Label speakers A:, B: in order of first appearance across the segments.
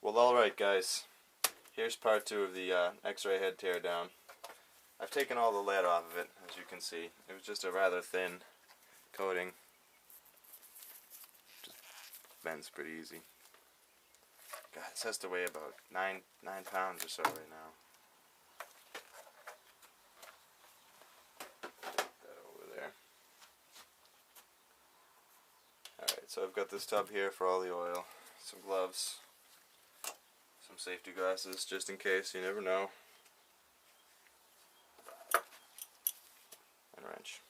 A: Well, alright guys, here's part 2 of the X-ray head tear down. I've taken all the lead off of it, as you can see. It was just a rather thin coating. Just bends pretty easy. God, this has to weigh about 9 pounds or so right now. Put that over there. Alright, so I've got this tub here for all the oil, some gloves, some safety glasses just in case, you never know, and a wrench.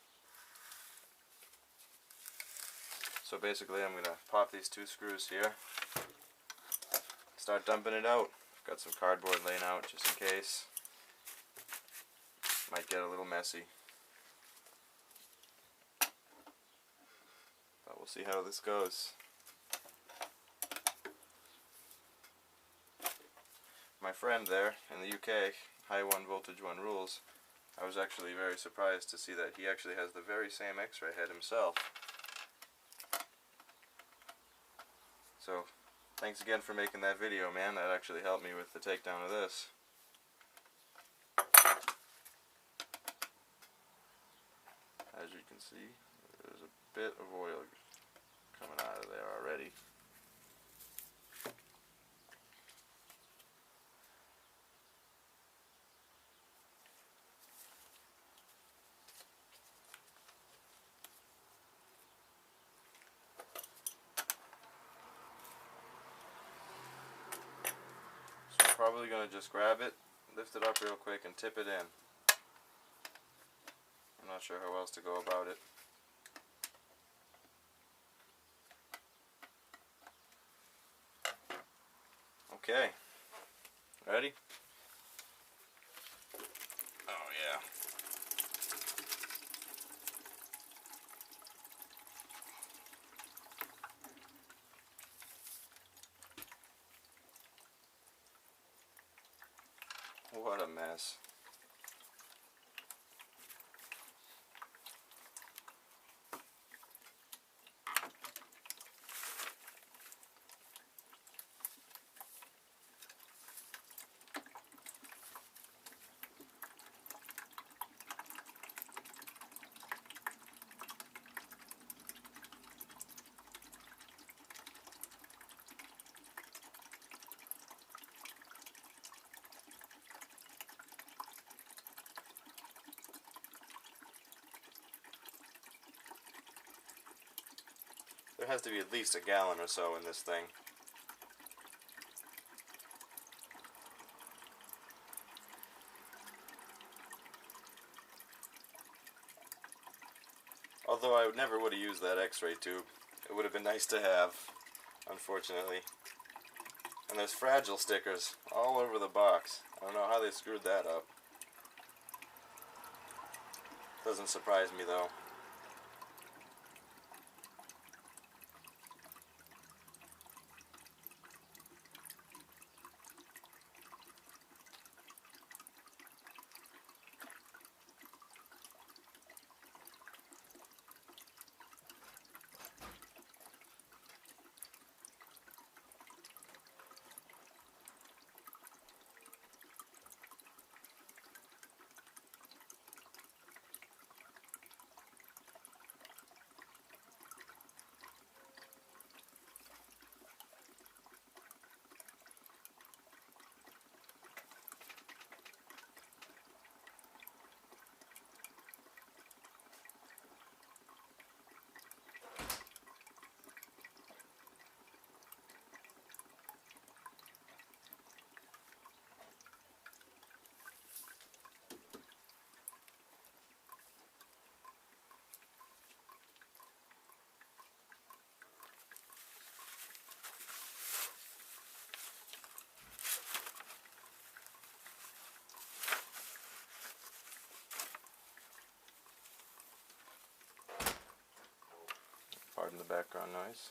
A: So basically I'm going to pop these 2 screws here, start dumping it out. I've got some cardboard laying out just in case. Might get a little messy, but we'll see how this goes. My friend there in the UK, High 1 Voltage 1 Rules, I was actually very surprised to see that he actually has the very same X-ray head himself. So, thanks again for making that video, man. That actually helped me with the takedown of this. As you can see, there's a bit of oil coming out of there already. Probably going to just grab it, lift it up real quick and tip it in. I'm not sure how else to go about it. Okay, ready? Oh yeah. What a mess. There has to be at least a gallon or so in this thing. Although I never would have used that X-ray tube. It would have been nice to have, unfortunately. And there's fragile stickers all over the box. I don't know how they screwed that up. Doesn't surprise me though. Pardon the background noise.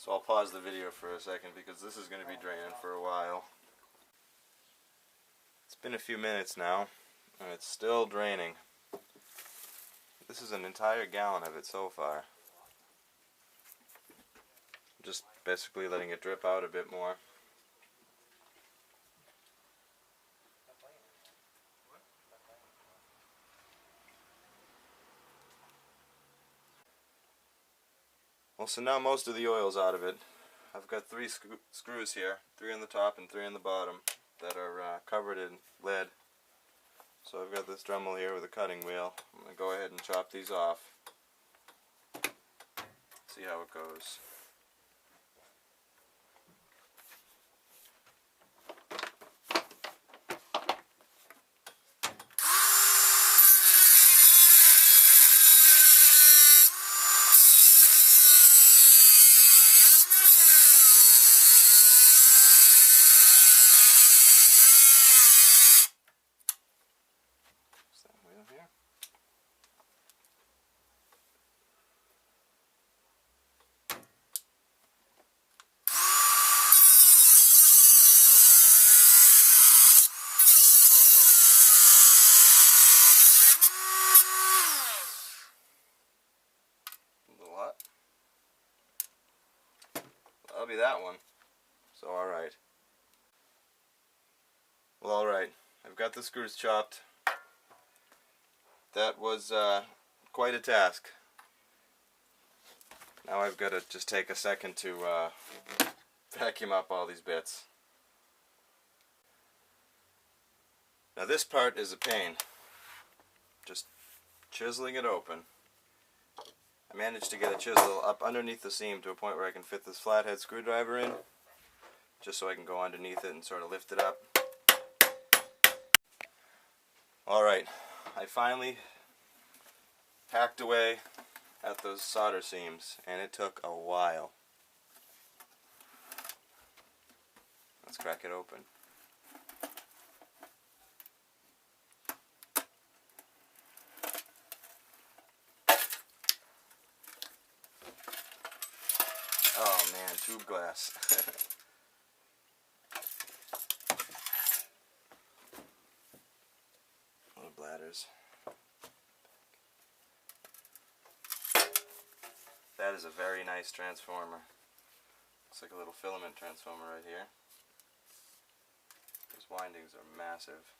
A: So I'll pause the video for a second because this is going to be draining for a while. It's been a few minutes now and it's still draining. This is an entire gallon of it so far. Just basically letting it drip out a bit more. Well, so now most of the oil's out of it. I've got 3 screws here, 3 on the top and 3 on the bottom, that are covered in lead. So I've got this Dremel here with a cutting wheel. I'm going to go ahead and chop these off. See how it goes. Here. A little hot. That'll be that one. So alright. Well, alright. I've got the screws chopped. That was quite a task. Now I've got to just take a second to vacuum up all these bits. Now this part is a pain. Just chiseling it open. I managed to get a chisel up underneath the seam to a point where I can fit this flathead screwdriver in, just so I can go underneath it and sort of lift it up. Alright. I finally hacked away at those solder seams, and it took a while. Let's crack it open. Oh man, tube glass. Little bladders. That is a very nice transformer. Looks like a little filament transformer right here. Those windings are massive.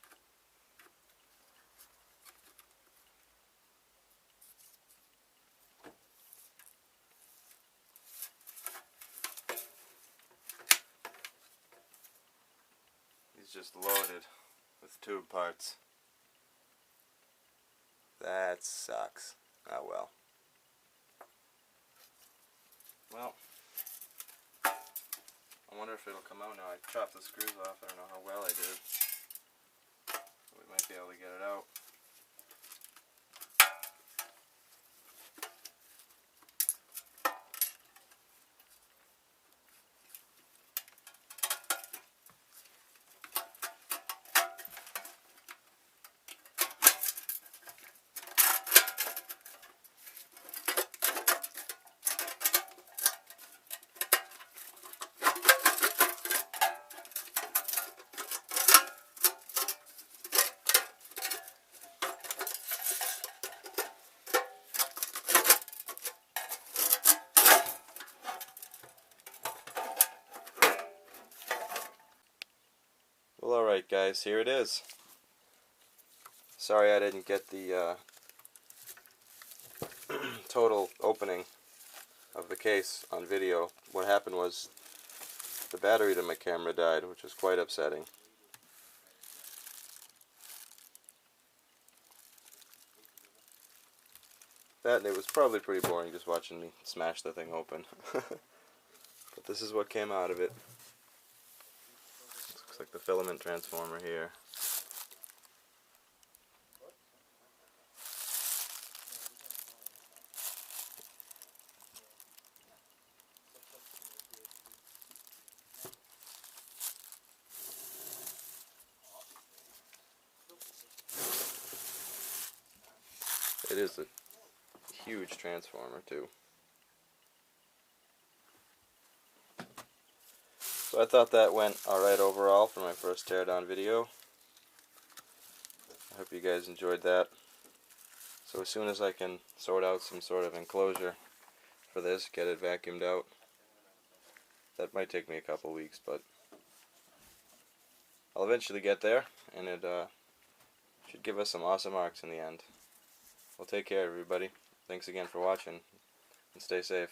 A: He's just loaded with tube parts. That sucks. Oh well. Well, I wonder if it'll come out now. I chopped the screws off. I don't know how well I did. We might be able to get it out. Well, alright guys, here it is. Sorry I didn't get the total opening of the case on video. What happened was the battery to my camera died, which was quite upsetting. That, and it was probably pretty boring just watching me smash the thing open. But this is what came out of it. Looks like the filament transformer here. It is a huge transformer too. So I thought that went alright overall for my first teardown video. I hope you guys enjoyed that. So as soon as I can sort out some sort of enclosure for this, get it vacuumed out, that might take me a couple weeks, but I'll eventually get there, and it should give us some awesome arcs in the end. Well, take care everybody. Thanks again for watching, and stay safe.